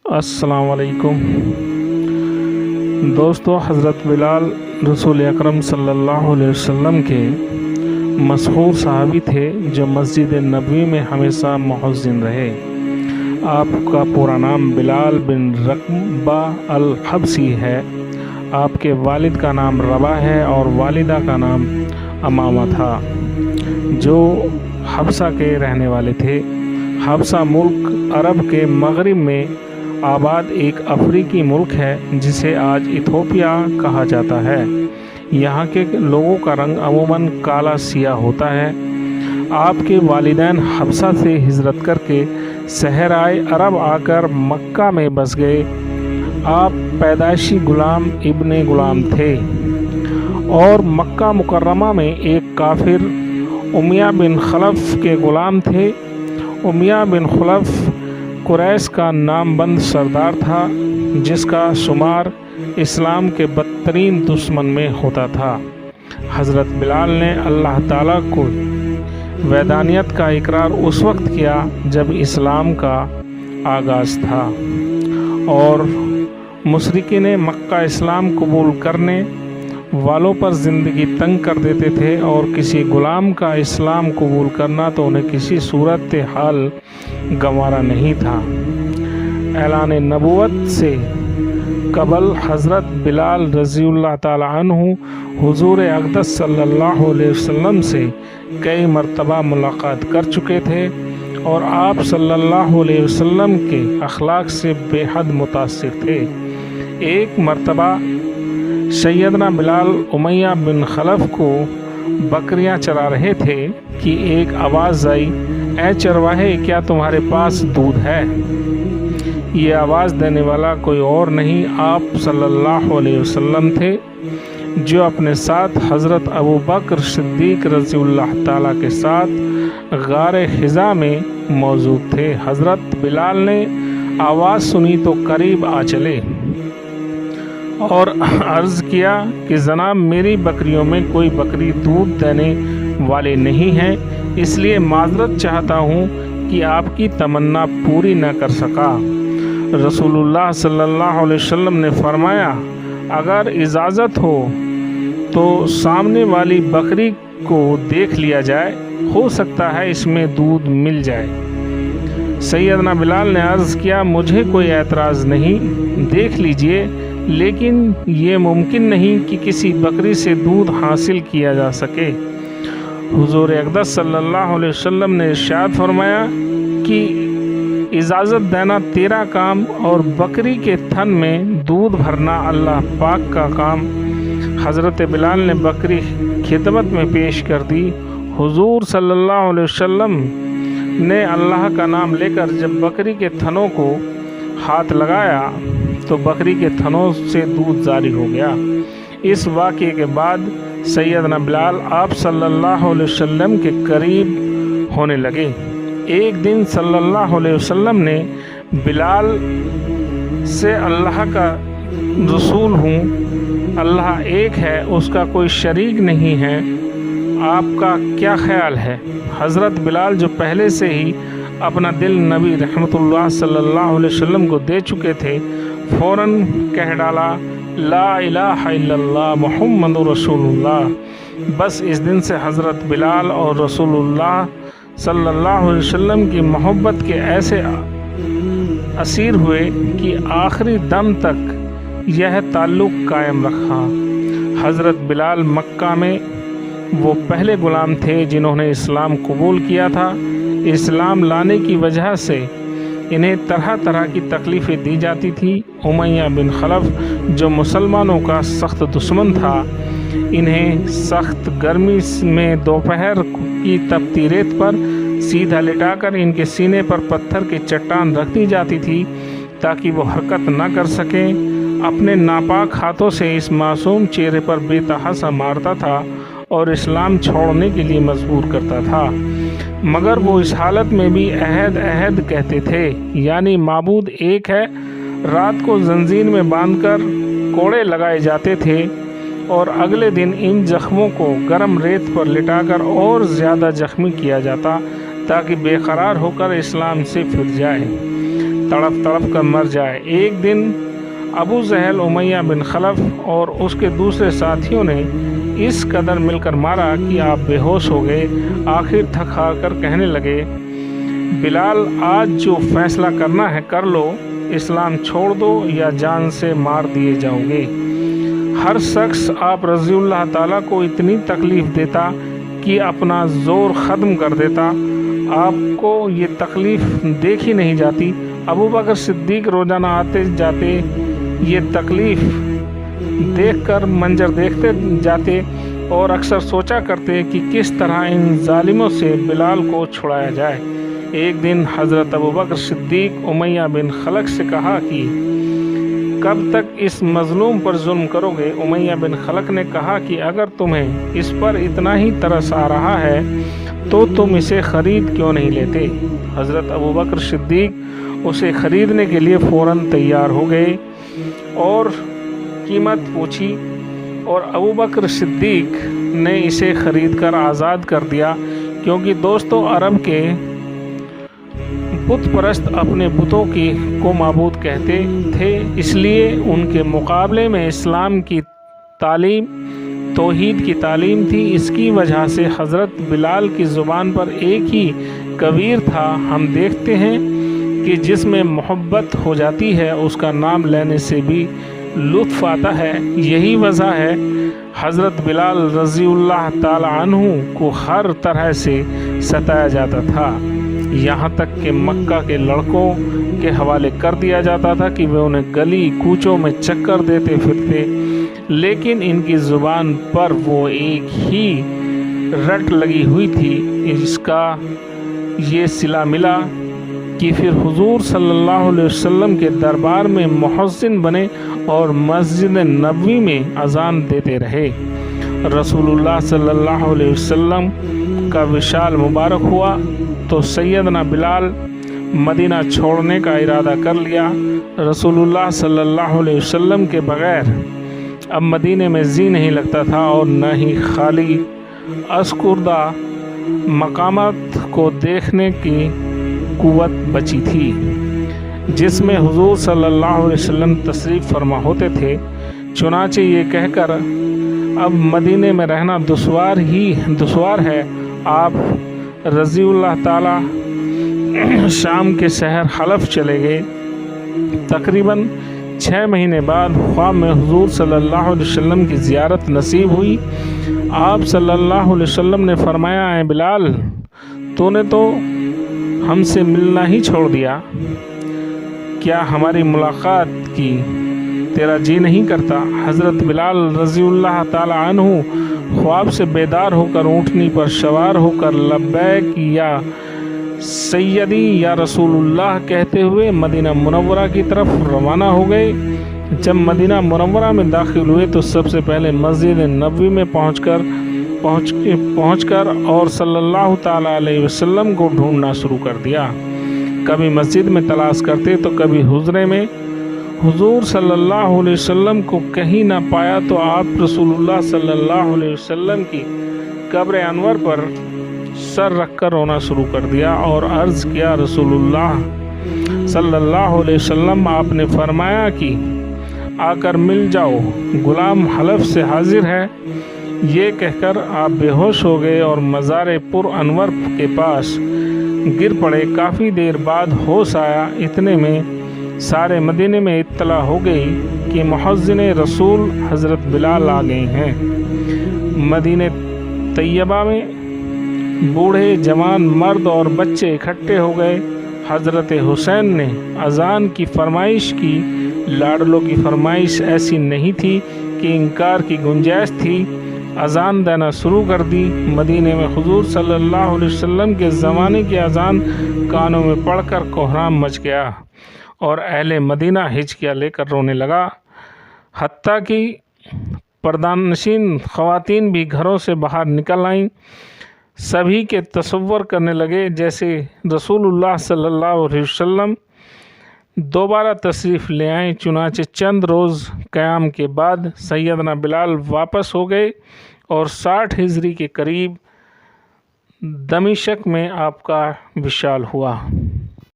السلام علیکم دوستو، حضرت بلال رسول اکرم صلی اللہ علیہ وسلم کے مشہور صحابی تھے جو مسجد نبوی میں ہمیشہ مؤذن رہے۔ آپ کا پورا نام بلال بن رقبہ الحبشی ہے۔ آپ کے والد کا نام ربا ہے اور والدہ کا نام امامہ تھا، جو حبشہ کے رہنے والے تھے۔ حبشہ ملک عرب کے مغرب میں آباد ایک افریقی ملک ہے جسے آج ایتھوپیا کہا جاتا ہے۔ یہاں کے لوگوں کا رنگ عموماً کالا سیاہ ہوتا ہے۔ آپ کے والدین حبشہ سے ہجرت کر کے صحرائے عرب آ کر مکہ میں بس گئے۔ آپ پیدائشی غلام ابن غلام تھے اور مکہ مکرمہ میں ایک کافر امیہ بن خلف کے غلام تھے۔ امیہ بن خلف قریش کا نام بند سردار تھا، جس کا شمار اسلام کے بدترین دشمن میں ہوتا تھا۔ حضرت بلال نے اللہ تعالیٰ کو وحدانیت کا اقرار اس وقت کیا جب اسلام کا آغاز تھا، اور مشرکین مکہ اسلام قبول کرنے والوں پر زندگی تنگ کر دیتے تھے، اور کسی غلام کا اسلام قبول کرنا تو انہیں کسی صورت حال گوارا نہیں تھا۔ اعلان نبوت سے قبل حضرت بلال رضی اللہ تعالیٰ عنہ حضور اقدس صلی اللہ علیہ وسلم سے کئی مرتبہ ملاقات کر چکے تھے، اور آپ صلی اللہ علیہ وسلم کے اخلاق سے بے حد متاثر تھے۔ ایک مرتبہ سیدنا بلال امیہ بن خلف کو بکریاں چرا رہے تھے کہ ایک آواز آئی، اے چرواہے، کیا تمہارے پاس دودھ ہے؟ یہ آواز دینے والا کوئی اور نہیں، آپ صلی اللہ علیہ وسلم تھے، جو اپنے ساتھ حضرت ابو بکر صدیق رضی اللہ تعالیٰ کے ساتھ غار حرا میں موجود تھے۔ حضرت بلال نے آواز سنی تو قریب آ چلے اور عرض کیا کہ جناب، میری بکریوں میں کوئی بکری دودھ دینے والے نہیں ہیں، اس لیے معذرت چاہتا ہوں کہ آپ کی تمنا پوری نہ کر سکا۔ رسول اللہ صلی اللہ علیہ وسلم نے فرمایا، اگر اجازت ہو تو سامنے والی بکری کو دیکھ لیا جائے، ہو سکتا ہے اس میں دودھ مل جائے۔ سیدنا بلال نے عرض کیا، مجھے کوئی اعتراض نہیں، دیکھ لیجئے، لیکن یہ ممکن نہیں کہ کسی بکری سے دودھ حاصل کیا جا سکے۔ حضور اقدس صلی اللہ علیہ وسلم نے ارشاد فرمایا کہ اجازت دینا تیرا کام اور بکری کے تھن میں دودھ بھرنا اللہ پاک کا کام۔ حضرت بلال نے بکری خدمت میں پیش کر دی۔ حضور صلی اللہ علیہ وسلم نے اللہ کا نام لے کر جب بکری کے تھنوں کو ہاتھ لگایا تو بکری کے تھنوں سے دودھ جاری ہو گیا۔ اس واقعے کے بعد سیدنا بلال آپ صلی اللہ علیہ وسلم کے قریب ہونے لگے۔ ایک دن صلی اللہ علیہ وسلم نے بلال سے، اللہ کا رسول ہوں، اللہ ایک ہے، اس کا کوئی شریک نہیں ہے، آپ کا کیا خیال ہے؟ حضرت بلال جو پہلے سے ہی اپنا دل نبی رحمت اللہ صلی اللہ علیہ وسلم کو دے چکے تھے، فوراً کہہ ڈالا، لا الہ الا اللہ محمد رسول اللہ۔ بس اس دن سے حضرت بلال اور رسول اللہ صلی اللہ علیہ وسلم کی محبت کے ایسے اسیر ہوئے کہ آخری دم تک یہ تعلق قائم رکھا۔ حضرت بلال مکہ میں وہ پہلے غلام تھے جنہوں نے اسلام قبول کیا تھا۔ اسلام لانے کی وجہ سے انہیں طرح طرح کی تکلیفیں دی جاتی تھی۔ امیہ بن خلف جو مسلمانوں کا سخت دشمن تھا، انہیں سخت گرمی میں دوپہر کی تپتی ریت پر سیدھا لٹا کر ان کے سینے پر پتھر کی چٹان رکھ دی جاتی تھی تاکہ وہ حرکت نہ کر سکیں۔ اپنے ناپاک ہاتھوں سے اس معصوم چہرے پر بے تحاشا مارتا تھا اور اسلام چھوڑنے کے لیے مجبور کرتا تھا، مگر وہ اس حالت میں بھی عہد عہد کہتے تھے، یعنی معبود ایک ہے۔ رات کو زنجیر میں باندھ کر کوڑے لگائے جاتے تھے اور اگلے دن ان زخموں کو گرم ریت پر لٹا کر اور زیادہ زخمی کیا جاتا تاکہ بے قرار ہو کر اسلام سے پھر جائے۔ तड़प तड़प कर मर जाए। एक दिन अबू जहल, उमैया बिन खलफ और उसके दूसरे साथियों ने इस कदर मिलकर मारा कि आप बेहोश हो गए। आखिर थक हार कर कहने लगे, बिलाल, आज जो फैसला करना है कर लो, इस्लाम छोड़ दो या जान से मार दिए जाओगे। हर शख्स आप रज़ियल्लाह ताला को इतनी तकलीफ़ देता कि अपना ज़ोर ख़त्म कर देता। आपको ये तकलीफ़ देखी नहीं जाती। अबू बकर सिद्दीक रोज़ाना आते जाते ये तकलीफ़ देखकर मंजर देखते जाते और अक्सर सोचा करते कि किस तरह इन जालिमों से बिलाल को छुड़ाया जाए। एक दिन हज़रत अबू बकर सिद्दीक उमैया बिन खलफ से कहा कि कब तक इस मज़लूम पर जुल्म करोगे। उमैया बिन खलफ ने कहा कि अगर तुम्हें इस पर इतना ही तरस आ रहा है तो तुम इसे ख़रीद क्यों नहीं लेते। हज़रत अबू बकर सिद्दीक उसे ख़रीदने के लिए फ़ौरन तैयार हो गए और कीमत पूछी और अबू बकर सिद्दीक ने इसे ख़रीद कर आज़ाद कर दिया, क्योंकि दोस्तों अरब के बुत परस्त अपने बुतों को माबूद कहते थे, इसलिए उनके मुकाबले में इस्लाम की तालीम तौहीद की तालीम थी। इसकी वजह से हज़रत बिलाल की ज़ुबान पर एक ही कबीर था। हम देखते हैं कि जिसमें मोहब्बत हो जाती है उसका नाम लेने से भी लुत्फ़ आता है। यही वजह है हज़रत बिलाल रज़ियल्लाह ताला अन्हु को हर तरह से सताया जाता था, यहाँ तक कि मक्का के लड़कों के हवाले कर दिया जाता था कि वे उन्हें गली कूचों में चक्कर देते फिरते, लेकिन इनकी ज़ुबान पर वो एक ही रट लगी हुई थी। इसका ये सिला मिला कि फिर हुजूर सल्लल्लाहु अलैहि वसल्लम के दरबार में मुअज्जिन बने और मस्जिद नबवी में अजान देते रहे। रसूलुल्लाह सल्लल्लाहु अलैहि वसल्लम का विशाल मुबारक हुआ तो सैयदना बिलाल मदीना छोड़ने का इरादा कर लिया। रसूलुल्लाह सल्लल्लाहु अलैहि वसल्लम के बग़ैर अब मदीने में जी नहीं लगता था और न ही खाली अस्कुर्दा मकामात को देखने की कुव्वत बची थी जिसमें हुजूर सल्लल्लाहु अलैहि वसल्लम तशरीफ़ फरमा होते थे। चुनाचे ये कहकर अब मदीने में रहना दुश्वार है, आप रज़ियल्लाह ताला शाम के शहर हलफ चले गए। तकरीबन 6 महीने बाद ख्वाब में हुजूर सल्लल्लाहु अलैहि वसल्लम की ज़ियारत नसीब हुई। आप सल्लल्लाहु अलैहि वसल्लम ने फरमाया, ऐ बिलाल, तूने तो हमसे मिलना ही छोड़ दिया, क्या हमारी मुलाकात की तेरा जी नहीं करता। हज़रत बिलाल रज़ियल्लाह ताला अन्हु ख्वाब से बेदार होकर ऊँटनी पर सवार होकर लब्बैक या सैयदी या रसूलुल्लाह कहते हुए मदीना मुनव्वरा की तरफ रवाना हो गए। जब मदीना मुनव्वरा में दाखिल हुए तो सबसे पहले मस्जिद नबवी में पहुंचकर और सल्लल्लाहु ताला अलैहि वसल्लम को ढूंढना शुरू कर दिया। कभी मस्जिद में तलाश करते तो कभी हुजरे में। हुजूर सल्लल्लाहु अलैहि वसल्लम को कहीं ना पाया तो आप रसूलुल्लाह सल्लल्लाहु अलैहि वसल्लम की कब्र अनवर पर सर रखकर रोना शुरू कर दिया और अर्ज़ किया, रसूलुल्लाह सल्लल्लाहु अलैहि वसल्लम, आपने फरमाया कि आकर मिल जाओ, गुलाम हलफ से हाजिर है। ये कहकर आप बेहोश हो गए और मज़ार पुर अनवर के पास गिर पड़े। काफ़ी देर बाद होश आया। इतने में सारे मदीने में इत्तला हो गई कि मुअज्जिन रसूल हज़रत बिलाल आ गए हैं। मदीने तैयबा में बूढ़े जवान मर्द और बच्चे इकट्ठे हो गए। हज़रत हुसैन ने अज़ान की फरमाइश की। लाडलों की फरमाइश ऐसी नहीं थी कि इनकार की गुंजाइश थी। अज़ान देना शुरू कर दी। मदीने में हुजूर सल्लल्लाहु अलैहि वसल्लम के ज़माने की अज़ान कानों में पढ़कर कोहराम मच गया और अहले मदीना हिचकियाँ लेकर रोने लगा। हत्ता कि पर्दानशीन ख़वातीन भी घरों से बाहर निकल आईं। सभी के तसव्वुर करने लगे जैसे रसूलुल्लाह सल्लल्लाहु अलैहि वसल्लम दोबारा तशरीफ़ ले आए। चुनाचे चंद रोज़ क़याम के बाद सैयदना बिलाल वापस हो गए और 60 हिजरी के करीब दमिश्क में आपका विशाल हुआ।